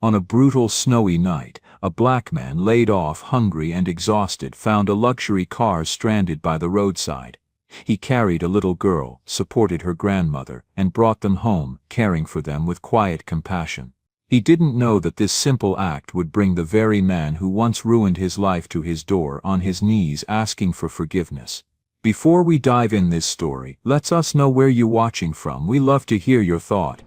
On a brutal snowy night, a black man laid off, hungry and exhausted, found a luxury car stranded by the roadside. He carried a little girl, supported her grandmother, and brought them home, caring for them with quiet compassion. He didn't know that this simple act would bring the very man who once ruined his life to his door, on his knees asking for forgiveness. Before we dive in this story, let us know where you're watching from. We love to hear your thought.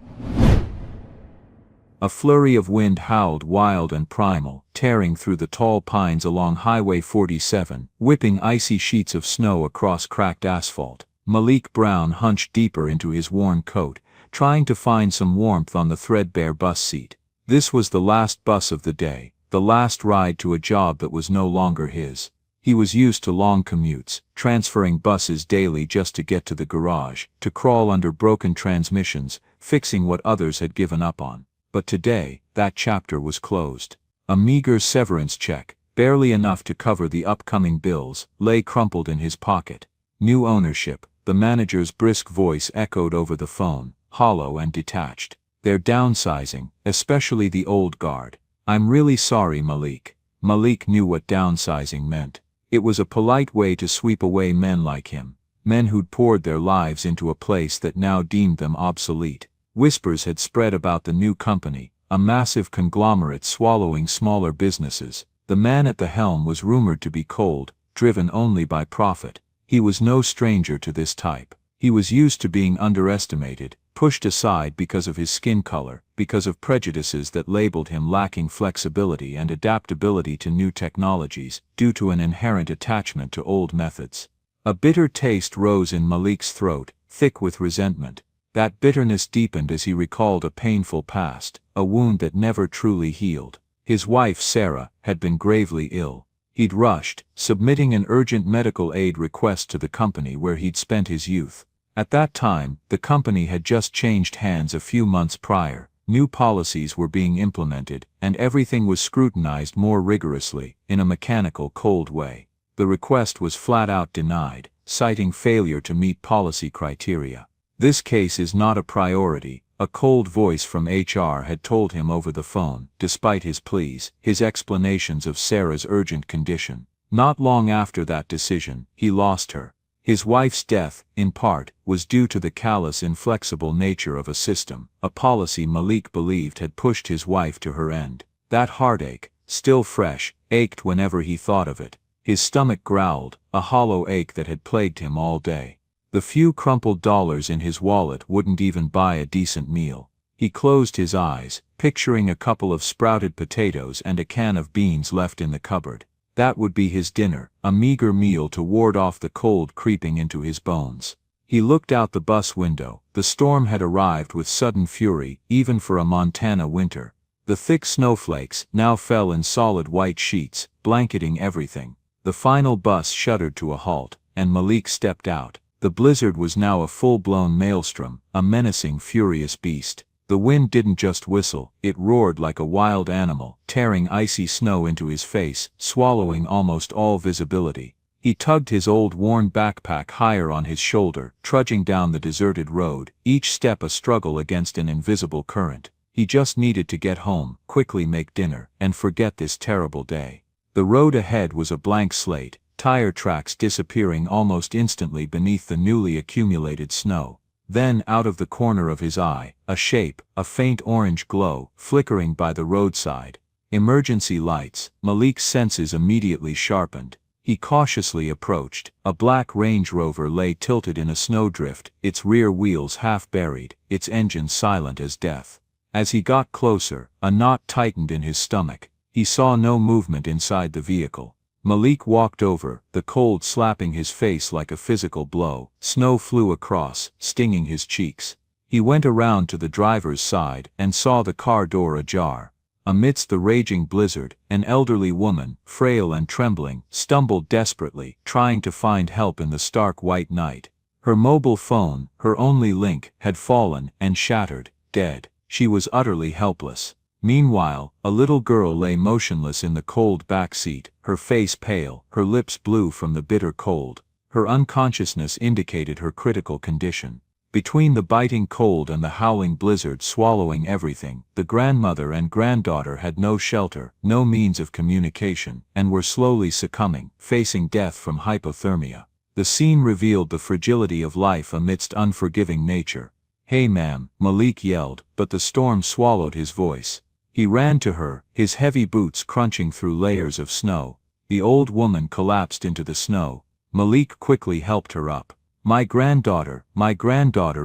A flurry of wind howled wild and primal, tearing through the tall pines along Highway 47, whipping icy sheets of snow across cracked asphalt. Malik Brown hunched deeper into his worn coat, trying to find some warmth on the threadbare bus seat. This was the last bus of the day, the last ride to a job that was no longer his. He was used to long commutes, transferring buses daily just to get to the garage, to crawl under broken transmissions, fixing what others had given up on. But today, that chapter was closed. A meager severance check, barely enough to cover the upcoming bills, lay crumpled in his pocket. New ownership, the manager's brisk voice echoed over the phone, hollow and detached. They're downsizing, especially the old guard. I'm really sorry, Malik. Malik knew what downsizing meant. It was a polite way to sweep away men like him, men who'd poured their lives into a place that now deemed them obsolete. Whispers had spread about the new company, a massive conglomerate swallowing smaller businesses. The man at the helm was rumored to be cold, driven only by profit. He was no stranger to this type. He was used to being underestimated, pushed aside because of his skin color, because of prejudices that labeled him lacking flexibility and adaptability to new technologies, due to an inherent attachment to old methods. A bitter taste rose in Malik's throat, thick with resentment. That bitterness deepened as he recalled a painful past, a wound that never truly healed. His wife, Sarah, had been gravely ill. He'd rushed, submitting an urgent medical aid request to the company where he'd spent his youth. At that time, the company had just changed hands a few months prior. New policies were being implemented, and everything was scrutinized more rigorously, in a mechanical, cold way. The request was flat out denied, citing failure to meet policy criteria. This case is not a priority, a cold voice from HR had told him over the phone, despite his pleas, his explanations of Sarah's urgent condition. Not long after that decision, he lost her. His wife's death, in part, was due to the callous, inflexible nature of a system, a policy Malik believed had pushed his wife to her end. That heartache, still fresh, ached whenever he thought of it. His stomach growled, a hollow ache that had plagued him all day. The few crumpled dollars in his wallet wouldn't even buy a decent meal. He closed his eyes, picturing a couple of sprouted potatoes and a can of beans left in the cupboard. That would be his dinner, a meager meal to ward off the cold creeping into his bones. He looked out the bus window. The storm had arrived with sudden fury, even for a Montana winter. The thick snowflakes now fell in solid white sheets, blanketing everything. The final bus shuddered to a halt, and Malik stepped out. The blizzard was now a full-blown maelstrom, a menacing, furious beast. The wind didn't just whistle, it roared like a wild animal, tearing icy snow into his face, swallowing almost all visibility. He tugged his old worn backpack higher on his shoulder, trudging down the deserted road, each step a struggle against an invisible current. He just needed to get home, quickly make dinner, and forget this terrible day. The road ahead was a blank slate, tire tracks disappearing almost instantly beneath the newly accumulated snow. Then, out of the corner of his eye, a shape, a faint orange glow, flickering by the roadside. Emergency lights. Malik's senses immediately sharpened. He cautiously approached. A black Range Rover lay tilted in a snowdrift, its rear wheels half buried, its engine silent as death. As he got closer, a knot tightened in his stomach. He saw no movement inside the vehicle. Malik walked over, the cold slapping his face like a physical blow. Snow flew across, stinging his cheeks. He went around to the driver's side and saw the car door ajar. Amidst the raging blizzard, an elderly woman, frail and trembling, stumbled desperately, trying to find help in the stark white night. Her mobile phone, her only link, had fallen and shattered, dead. She was utterly helpless. Meanwhile, a little girl lay motionless in the cold back seat, her face pale, her lips blue from the bitter cold. Her unconsciousness indicated her critical condition. Between the biting cold and the howling blizzard swallowing everything, the grandmother and granddaughter had no shelter, no means of communication, and were slowly succumbing, facing death from hypothermia. The scene revealed the fragility of life amidst unforgiving nature. "Hey ma'am," Malik yelled, but the storm swallowed his voice. He ran to her, his heavy boots crunching through layers of snow. The old woman collapsed into the snow. Malik quickly helped her up. My granddaughter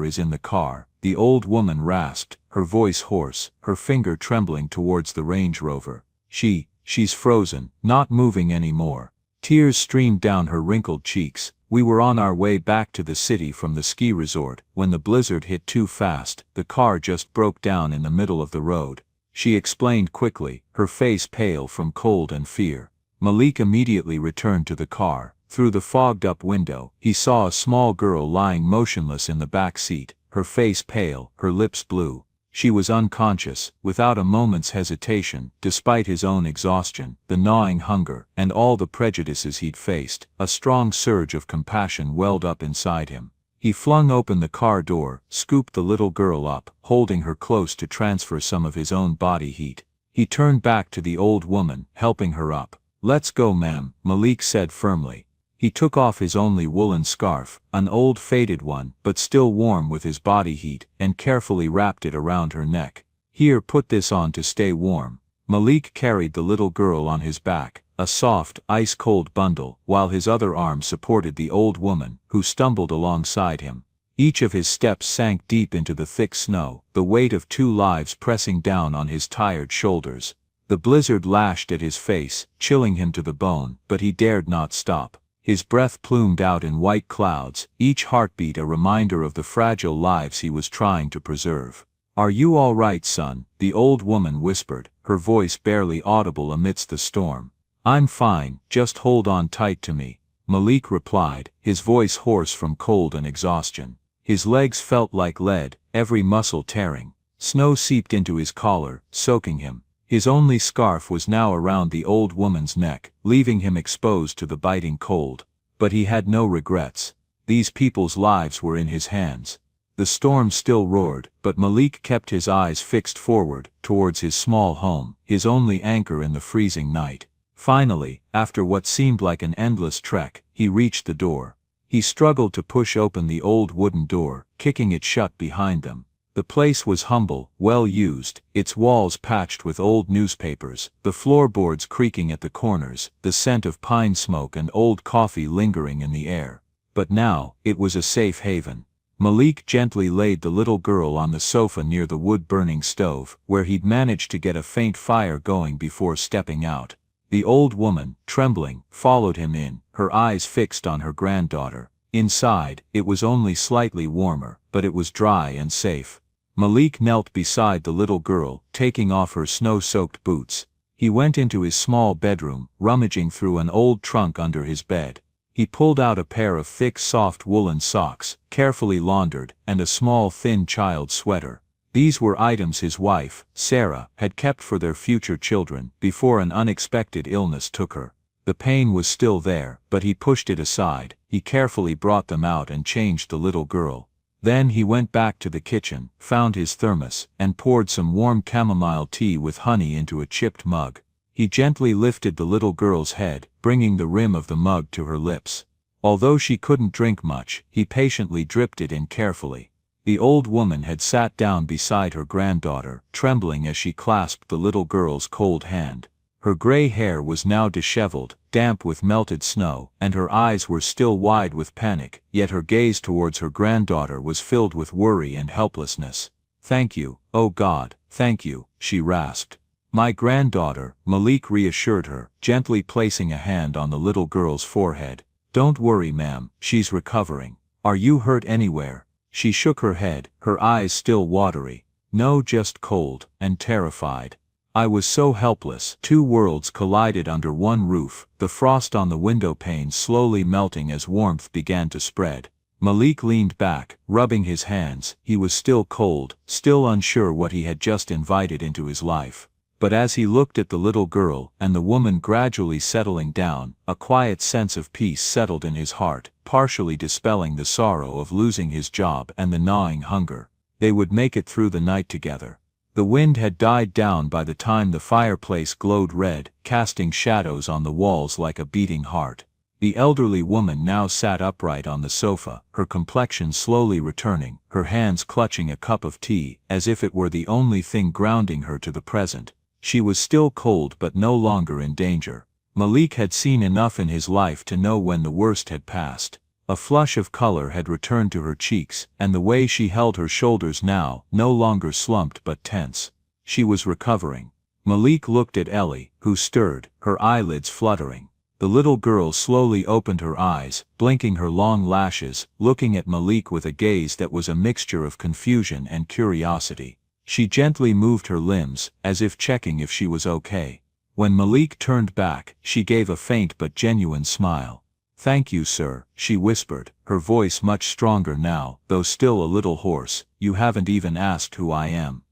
is in the car," the old woman rasped, her voice hoarse, her finger trembling towards the Range Rover. She's frozen, not moving anymore." Tears streamed down her wrinkled cheeks. "We were on our way back to the city from the ski resort. When the blizzard hit too fast, the car just broke down in the middle of the road," she explained quickly, her face pale from cold and fear. Malik immediately returned to the car. Through the fogged-up window, he saw a small girl lying motionless in the back seat, her face pale, her lips blue. She was unconscious, without a moment's hesitation, despite his own exhaustion, the gnawing hunger, and all the prejudices he'd faced. A strong surge of compassion welled up inside him. He flung open the car door, scooped the little girl up, holding her close to transfer some of his own body heat. He turned back to the old woman, helping her up. "Let's go, ma'am," Malik said firmly. He took off his only woolen scarf, an old faded one, but still warm with his body heat, and carefully wrapped it around her neck. "Here, put this on to stay warm." Malik carried the little girl on his back, a soft, ice-cold bundle, while his other arm supported the old woman, who stumbled alongside him. Each of his steps sank deep into the thick snow, the weight of 2 lives pressing down on his tired shoulders. The blizzard lashed at his face, chilling him to the bone, but he dared not stop. His breath plumed out in white clouds, each heartbeat a reminder of the fragile lives he was trying to preserve. "Are you all right, son?" the old woman whispered, her voice barely audible amidst the storm. "I'm fine, just hold on tight to me," Malik replied, his voice hoarse from cold and exhaustion. His legs felt like lead, every muscle tearing. Snow seeped into his collar, soaking him. His only scarf was now around the old woman's neck, leaving him exposed to the biting cold. But he had no regrets. These people's lives were in his hands. The storm still roared, but Malik kept his eyes fixed forward, towards his small home, his only anchor in the freezing night. Finally, after what seemed like an endless trek, he reached the door. He struggled to push open the old wooden door, kicking it shut behind them. The place was humble, well used, its walls patched with old newspapers, the floorboards creaking at the corners, the scent of pine smoke and old coffee lingering in the air. But now, it was a safe haven. Malik gently laid the little girl on the sofa near the wood-burning stove, where he'd managed to get a faint fire going before stepping out. The old woman, trembling, followed him in, her eyes fixed on her granddaughter. Inside, it was only slightly warmer, but it was dry and safe. Malik knelt beside the little girl, taking off her snow-soaked boots. He went into his small bedroom, rummaging through an old trunk under his bed. He pulled out a pair of thick soft woolen socks, carefully laundered, and a small thin child's sweater. These were items his wife, Sarah, had kept for their future children, before an unexpected illness took her. The pain was still there, but he pushed it aside. He carefully brought them out and changed the little girl. Then he went back to the kitchen, found his thermos, and poured some warm chamomile tea with honey into a chipped mug. He gently lifted the little girl's head, bringing the rim of the mug to her lips. Although she couldn't drink much, he patiently dripped it in carefully. The old woman had sat down beside her granddaughter, trembling as she clasped the little girl's cold hand. Her gray hair was now disheveled, damp with melted snow, and her eyes were still wide with panic, yet her gaze towards her granddaughter was filled with worry and helplessness. "Thank you, oh God, thank you," she rasped. "My granddaughter," Malik reassured her, gently placing a hand on the little girl's forehead. "Don't worry, ma'am, she's recovering. Are you hurt anywhere?" She shook her head, her eyes still watery. "No, just cold, and terrified. I was so helpless." 2 worlds collided under one roof, the frost on the window pane slowly melting as warmth began to spread. Malik leaned back, rubbing his hands. He was still cold, still unsure what he had just invited into his life. But as he looked at the little girl and the woman gradually settling down, a quiet sense of peace settled in his heart, partially dispelling the sorrow of losing his job and the gnawing hunger. They would make it through the night together. The wind had died down by the time the fireplace glowed red, casting shadows on the walls like a beating heart. The elderly woman now sat upright on the sofa, her complexion slowly returning, her hands clutching a cup of tea, as if it were the only thing grounding her to the present. She was still cold but no longer in danger. Malik had seen enough in his life to know when the worst had passed. A flush of color had returned to her cheeks, and the way she held her shoulders now, no longer slumped but tense. She was recovering. Malik looked at Ellie, who stirred, her eyelids fluttering. The little girl slowly opened her eyes, blinking her long lashes, looking at Malik with a gaze that was a mixture of confusion and curiosity. She gently moved her limbs, as if checking if she was okay. When Malik turned back, she gave a faint but genuine smile. "Thank you, sir," she whispered, her voice much stronger now, though still a little hoarse. "You haven't even asked who I am."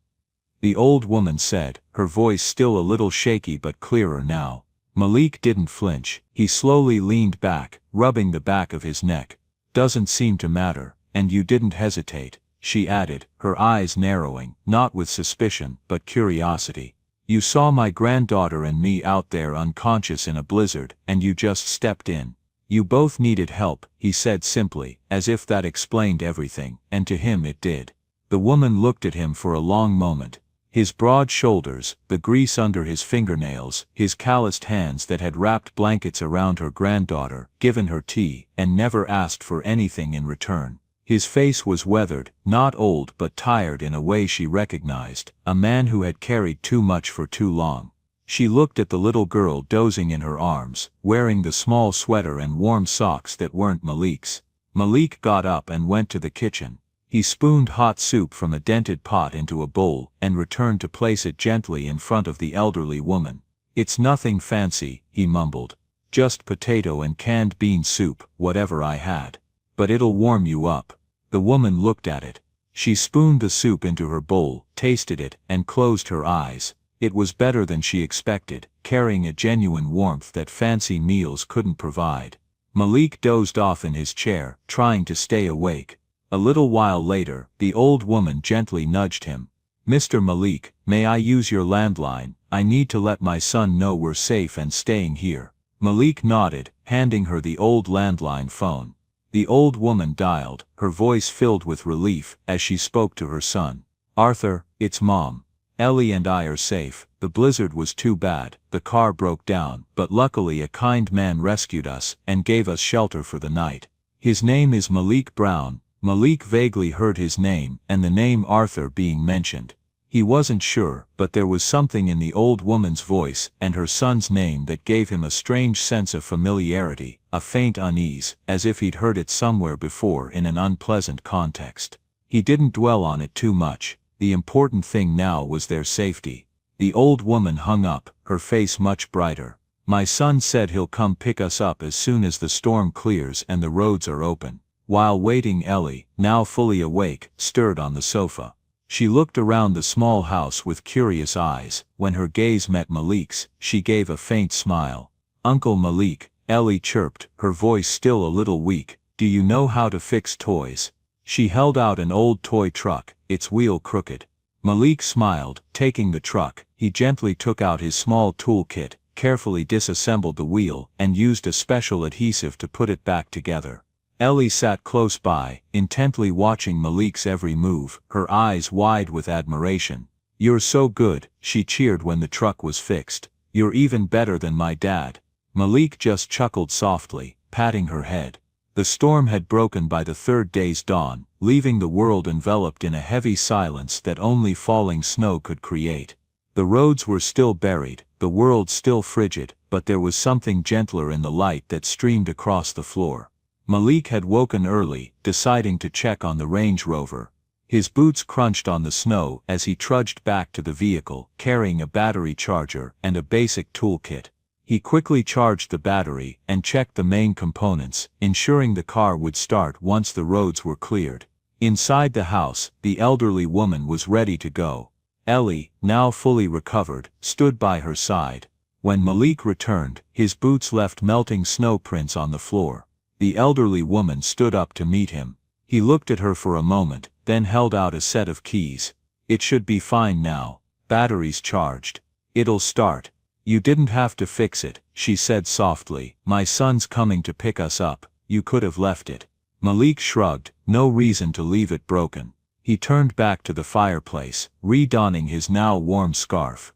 The old woman said, her voice still a little shaky but clearer now. Malik didn't flinch. He slowly leaned back, rubbing the back of his neck. "Doesn't seem to matter, and you didn't hesitate," she added, her eyes narrowing, not with suspicion, but curiosity. "You saw my granddaughter and me out there unconscious in a blizzard, and you just stepped in. You both needed help," he said simply, as if that explained everything, and to him it did. The woman looked at him for a long moment. His broad shoulders, the grease under his fingernails, his calloused hands that had wrapped blankets around her granddaughter, given her tea, and never asked for anything in return. His face was weathered, not old but tired in a way she recognized, a man who had carried too much for too long. She looked at the little girl dozing in her arms, wearing the small sweater and warm socks that weren't Malik's. Malik got up and went to the kitchen. He spooned hot soup from a dented pot into a bowl, and returned to place it gently in front of the elderly woman. "It's nothing fancy," he mumbled. "Just potato and canned bean soup, whatever I had. But it'll warm you up." The woman looked at it. She spooned the soup into her bowl, tasted it, and closed her eyes. It was better than she expected, carrying a genuine warmth that fancy meals couldn't provide. Malik dozed off in his chair, trying to stay awake. A little while later, the old woman gently nudged him. "Mr. Malik, may I use your landline? I need to let my son know we're safe and staying here." Malik nodded, handing her the old landline phone. The old woman dialed, her voice filled with relief, as she spoke to her son. "Arthur, it's Mom. Ellie and I are safe. The blizzard was too bad, the car broke down, but luckily a kind man rescued us and gave us shelter for the night. His name is Malik Brown." Malik vaguely heard his name and the name Arthur being mentioned. He wasn't sure, but there was something in the old woman's voice and her son's name that gave him a strange sense of familiarity, a faint unease, as if he'd heard it somewhere before in an unpleasant context. He didn't dwell on it too much. The important thing now was their safety. The old woman hung up, her face much brighter. "My son said he'll come pick us up as soon as the storm clears and the roads are open." While waiting, Ellie, now fully awake, stirred on the sofa. She looked around the small house with curious eyes. When her gaze met Malik's, she gave a faint smile. "Uncle Malik," Ellie chirped, her voice still a little weak, "do you know how to fix toys?" She held out an old toy truck, its wheel crooked. Malik smiled, taking the truck. He gently took out his small toolkit, carefully disassembled the wheel, and used a special adhesive to put it back together. Ellie sat close by, intently watching Malik's every move, her eyes wide with admiration. "You're so good," she cheered when the truck was fixed. "You're even better than my dad." Malik just chuckled softly, patting her head. The storm had broken by the third day's dawn, leaving the world enveloped in a heavy silence that only falling snow could create. The roads were still buried, the world still frigid, but there was something gentler in the light that streamed across the floor. Malik had woken early, deciding to check on the Range Rover. His boots crunched on the snow as he trudged back to the vehicle, carrying a battery charger and a basic toolkit. He quickly charged the battery and checked the main components, ensuring the car would start once the roads were cleared. Inside the house, the elderly woman was ready to go. Ellie, now fully recovered, stood by her side. When Malik returned, his boots left melting snow prints on the floor. The elderly woman stood up to meet him. He looked at her for a moment, then held out a set of keys. "It should be fine now. Batteries charged. It'll start. You didn't have to fix it," she said softly. "My son's coming to pick us up. You could have left it." Malik shrugged, no reason to leave it broken. He turned back to the fireplace, redonning his now warm scarf.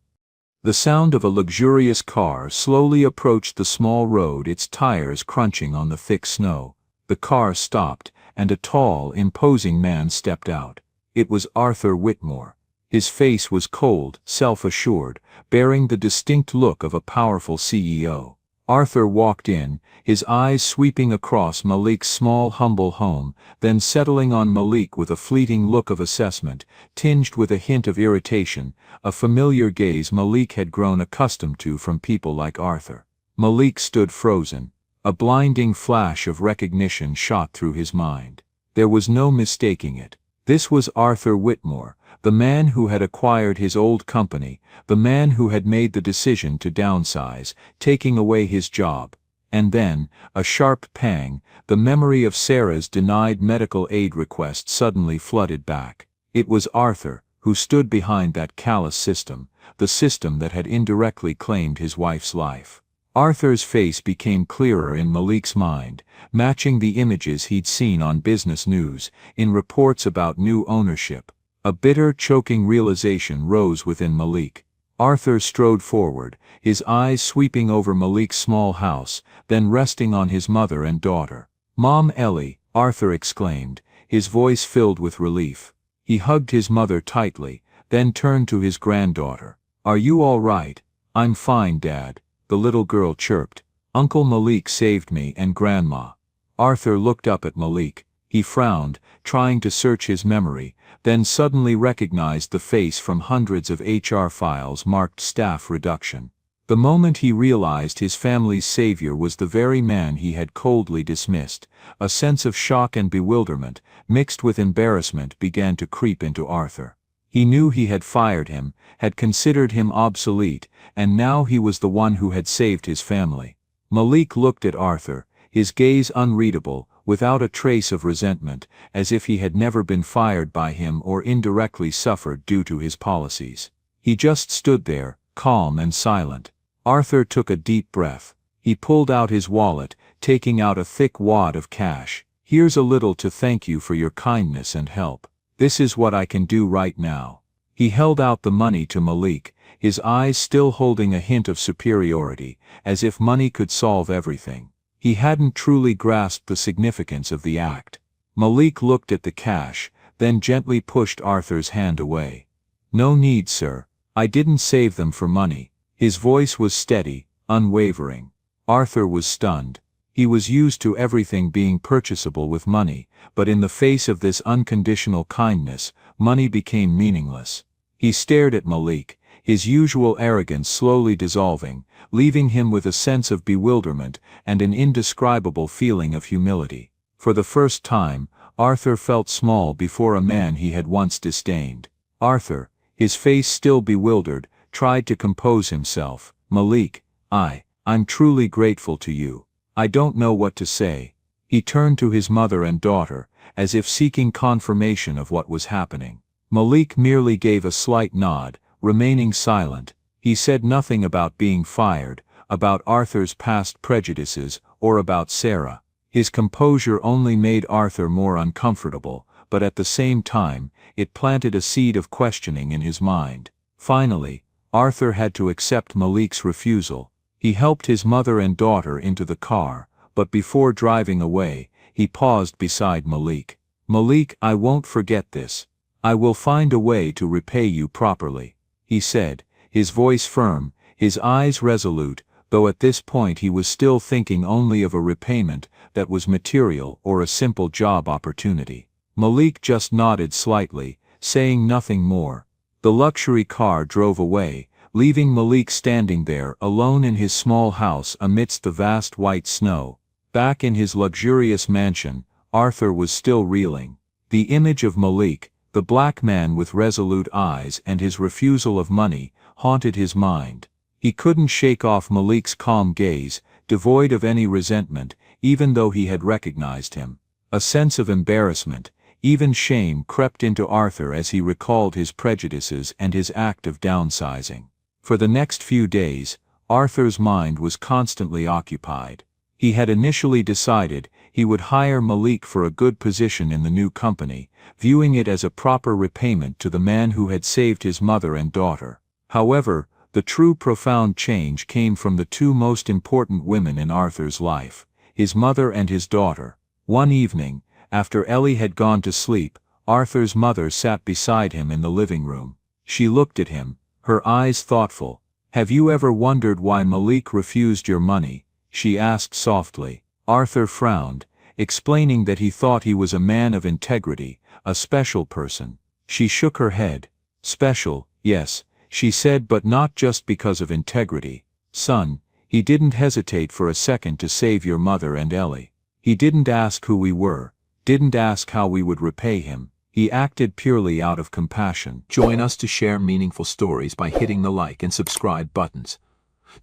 The sound of a luxurious car slowly approached the small road, its tires crunching on the thick snow. The car stopped, and a tall, imposing man stepped out. It was Arthur Whitmore. His face was cold, self-assured, bearing the distinct look of a powerful CEO. Arthur walked in, his eyes sweeping across Malik's small, humble home, then settling on Malik with a fleeting look of assessment, tinged with a hint of irritation, a familiar gaze Malik had grown accustomed to from people like Arthur. Malik stood frozen. A blinding flash of recognition shot through his mind. There was no mistaking it. This was Arthur Whitmore, the man who had acquired his old company, the man who had made the decision to downsize, taking away his job. And then, a sharp pang, the memory of Sarah's denied medical aid request suddenly flooded back. It was Arthur who stood behind that callous system, the system that had indirectly claimed his wife's life. Arthur's face became clearer in Malik's mind, matching the images he'd seen on business news, in reports about new ownership. A bitter, choking realization rose within Malik. Arthur strode forward, his eyes sweeping over Malik's small house, then resting on his mother and daughter. "Mom, Ellie," Arthur exclaimed, his voice filled with relief. He hugged his mother tightly, then turned to his granddaughter. "Are you all right?" "I'm fine, Dad," the little girl chirped. "Uncle Malik saved me and Grandma." Arthur looked up at Malik. He frowned, trying to search his memory, then suddenly recognized the face from hundreds of HR files marked staff reduction. The moment he realized his family's savior was the very man he had coldly dismissed, a sense of shock and bewilderment, mixed with embarrassment, began to creep into Arthur. He knew he had fired him, had considered him obsolete, and now he was the one who had saved his family. Malik looked at Arthur, his gaze unreadable, without a trace of resentment, as if he had never been fired by him or indirectly suffered due to his policies. He just stood there, calm and silent. Arthur took a deep breath. He pulled out his wallet, taking out a thick wad of cash. "Here's a little to thank you for your kindness and help. This is what I can do right now." He held out the money to Malik, his eyes still holding a hint of superiority, as if money could solve everything. He hadn't truly grasped the significance of the act. Malik looked at the cash, then gently pushed Arthur's hand away. "No need, sir. I didn't save them for money." His voice was steady, unwavering. Arthur was stunned. He was used to everything being purchasable with money, but in the face of this unconditional kindness, money became meaningless. He stared at Malik, his usual arrogance slowly dissolving, leaving him with a sense of bewilderment and an indescribable feeling of humility. For the first time, Arthur felt small before a man he had once disdained. Arthur, his face still bewildered, tried to compose himself. "Malik, I'm truly grateful to you. I don't know what to say." He turned to his mother and daughter, as if seeking confirmation of what was happening. Malik merely gave a slight nod, remaining silent. He said nothing about being fired, about Arthur's past prejudices, or about Sarah. His composure only made Arthur more uncomfortable, but at the same time, it planted a seed of questioning in his mind. Finally, Arthur had to accept Malik's refusal. He helped his mother and daughter into the car, but before driving away, he paused beside Malik. "Malik, I won't forget this. I will find a way to repay you properly," he said, his voice firm, his eyes resolute, though at this point he was still thinking only of a repayment that was material or a simple job opportunity. Malik just nodded slightly, saying nothing more. The luxury car drove away, leaving Malik standing there alone in his small house amidst the vast white snow. Back in his luxurious mansion, Arthur was still reeling. The image of Malik, the The black man with resolute eyes and his refusal of money haunted his mind. He couldn't shake off Malik's calm gaze, devoid of any resentment, even though he had recognized him. A sense of embarrassment, even shame, crept into Arthur as he recalled his prejudices and his act of downsizing. For the next few days, Arthur's mind was constantly occupied. He had initially decided he would hire Malik for a good position in the new company, viewing it as a proper repayment to the man who had saved his mother and daughter. However, the true profound change came from the two most important women in Arthur's life, his mother and his daughter. One evening, after Ellie had gone to sleep, Arthur's mother sat beside him in the living room. She looked at him, her eyes thoughtful. "Have you ever wondered why Malik refused your money?" she asked softly. Arthur frowned, explaining that he thought he was a man of integrity, a special person. She shook her head. "Special, yes," she said, "but not just because of integrity. Son, he didn't hesitate for a second to save your mother and Ellie. He didn't ask who we were, didn't ask how we would repay him. He acted purely out of compassion." Join us to share meaningful stories by hitting the like and subscribe buttons.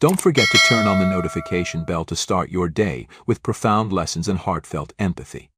Don't forget to turn on the notification bell to start your day with profound lessons and heartfelt empathy.